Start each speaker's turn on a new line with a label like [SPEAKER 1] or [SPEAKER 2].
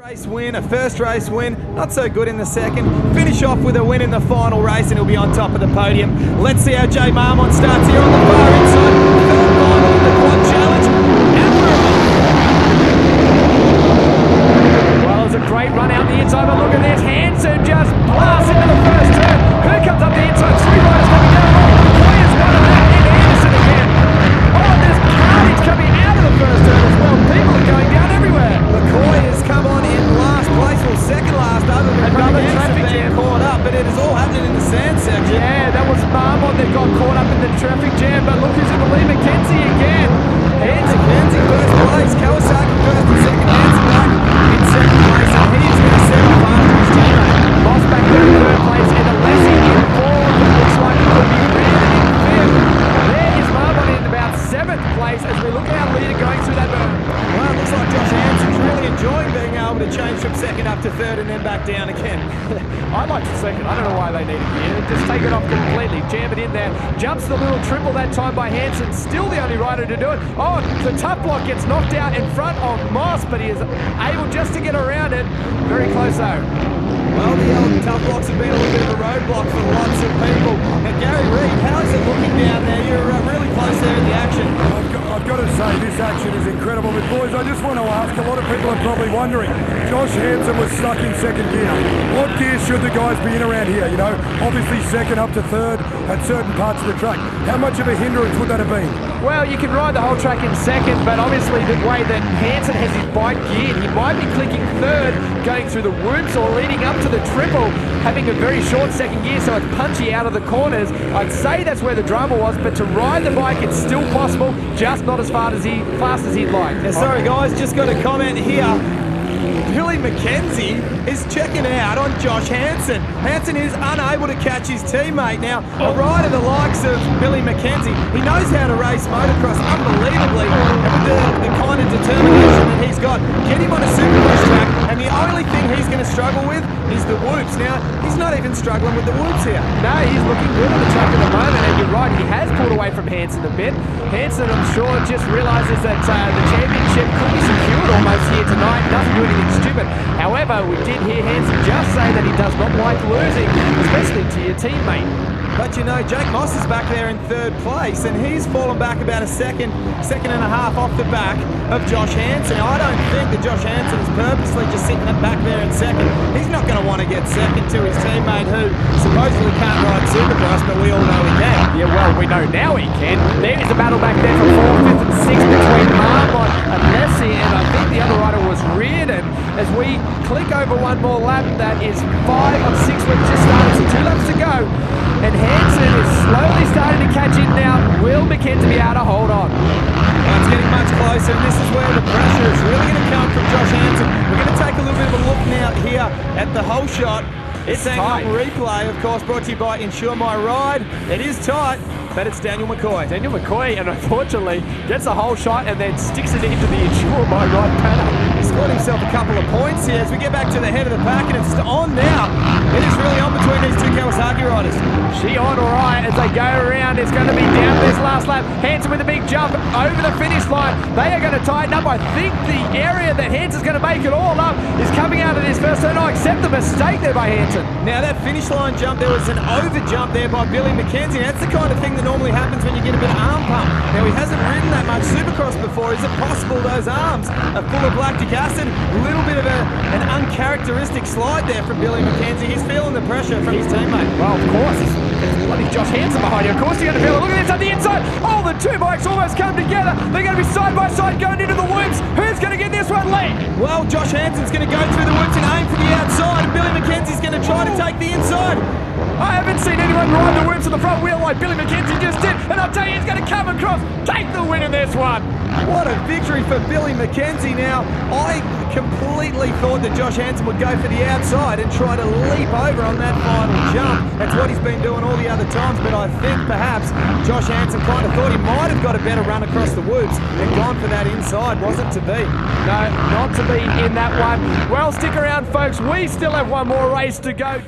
[SPEAKER 1] Race win, a first race win, not so good in the second. Finish off with a win in the final race and he'll be on top of the podium. Let's see how Jay Marmont starts here on the far inside. Third final in the quad challenge.
[SPEAKER 2] Well, it was a great run out the inside, but look at this. Hansen just blasts into the first turn. Who comes up the inside? Three riders coming down. Where's one of that? In Anderson again. Oh, there's carnage coming out of the first turn as well. People are going down everywhere.
[SPEAKER 1] McCoy has come on in last place, or second last, other than
[SPEAKER 2] Another traffic
[SPEAKER 1] being
[SPEAKER 2] jam.
[SPEAKER 1] caught up, but it is all happening in the sand section.
[SPEAKER 2] Yeah, that was Marmont that got caught up in the traffic jam, but look who's in the lead, McKenzie again. Hansen.
[SPEAKER 1] McKenzie first place, Kawasaki first and second, Hansen back in second place, and he's going to set off after his teammate.
[SPEAKER 2] Moss back there in third place, and Alessi in fourth. It looks like he could be really in fifth. There is Marmont in about seventh place as we look at our leader going through that berm.
[SPEAKER 1] Well, it looks like Josh Hansen's really enjoying being able to change from second up to third and then back down again.
[SPEAKER 2] I'd like to second. I don't know why they need it here. Just take it off completely. Jam it in there. Jumps the little triple that time by Hansen. Still the only rider to do it. Oh, the tough block gets knocked out in front of Moss, but he is able just to get around it. Very close though.
[SPEAKER 1] Well, the old tough blocks have been a little bit of a roadblock for lots of people. Now, Gary Reid, how is it looking down there? You're really close there in the action.
[SPEAKER 3] I've got to say, this action is incredible. But boys, I just want to ask, a lot of people are probably wondering, Josh Hansen was stuck in second gear. What gear should the guys be in around here? You know, obviously second up to third at certain parts of the track. How much of a hindrance would that have been?
[SPEAKER 2] Well, you can ride the whole track in second, but obviously the way that Hansen has his bike geared, he might be clicking third, going through the woods or leading up to the triple, having a very short second gear, so it's punchy out of the corners. I'd say that's where the drama was, but to ride the bike, it's still possible, just not as fast as he'd like.
[SPEAKER 1] Yeah, sorry guys, just got a comment here. Billy McKenzie is checking out on Josh Hansen. Hansen is unable to catch his teammate. Now, a rider the likes of Billy McKenzie, he knows how to race motocross unbelievably, and with the kind of determination that he's got, get him on a supercross track, and the only thing he's going to struggle with is the whoops. Now, he's not even struggling with the whoops here.
[SPEAKER 2] No, he's looking good on the track at the moment, and you're right, he has pulled away from Hansen a bit. Hansen, I'm sure, just realises that the championship could be secured almost here tonight. Doesn't do anything stupid. However, we did hear Hansen just say that he does not like losing, especially to your teammate.
[SPEAKER 1] But you know, Jake Moss is back there in third place, and he's fallen back about a second and a half off the back of Josh Hansen. I don't think that Josh Hansen is purposely just sitting back there in second. He's not going to want to get second to his teammate who supposedly can't ride supercross, but we all know he can.
[SPEAKER 2] Yeah, well, we know now he can. There is a battle back there for 4th, 5th and 6th between Marmont and Lessie, and I think the other rider was Reardon. As we click over one more lap, that is 5 on 6 we've just started, so 2 laps to go. And Hansen is slowly starting to catch in now. Will McKenzie be able to hold on?
[SPEAKER 1] It's getting much closer, and this is where the pressure is really going to come from Josh Hansen. We're going to take a little bit of a look now here at the whole shot. It's tight. On replay, of course, brought to you by Insure My Ride. It is tight, but it's Daniel McCoy.
[SPEAKER 2] Daniel McCoy, and unfortunately, gets a whole shot and then sticks it into the Insure My Ride panel.
[SPEAKER 1] He's scored himself a couple of points here as we get back to the head of the pack, and it's on now. It is really on between these two Kawasaki riders.
[SPEAKER 2] She on all right as they go around. It's going to be down this last lap. Hansen with a big jump over the finish line. They are going to tighten up. I think the area that Hansen's going to make it all up is coming out of this first turn. I accept the mistake there by Hansen.
[SPEAKER 1] Now that finish line jump, there was an over jump there by Billy McKenzie. That's the kind of thing that normally happens when you get a bit of arm pump. Now he hasn't ridden that much supercross before. Is it possible those arms are full of lactic acid? A little bit of an uncharacteristic slide there from Billy McKenzie. He's feeling the pressure from his teammate.
[SPEAKER 2] Well, of course. It's bloody Josh Hansen behind you. Of course you're going to feel it. Look at this on the inside. Oh, the two bikes almost come together. They're going to be side by side going into the whoops. Who's going to get this one late?
[SPEAKER 1] Well, Josh Hansen's going to go through the whoops and aim for the outside, and Billy McKenzie's going to try to take the inside.
[SPEAKER 2] I haven't seen anyone ride the whoops on the front wheel like Billy McKenzie just did, and I'll tell you, he's going to come across, take the win in this one.
[SPEAKER 1] What a victory for Billy McKenzie. Now, I completely thought that Josh Hansen would go for the outside and try to leap over on that final jump. That's what he's been doing all the other times, but I think perhaps Josh Hansen kind of thought he might have got a better run across the whoops and gone for that inside. Wasn't to be.
[SPEAKER 2] No, not to be in that one. Well, stick around, folks. We still have one more race to go.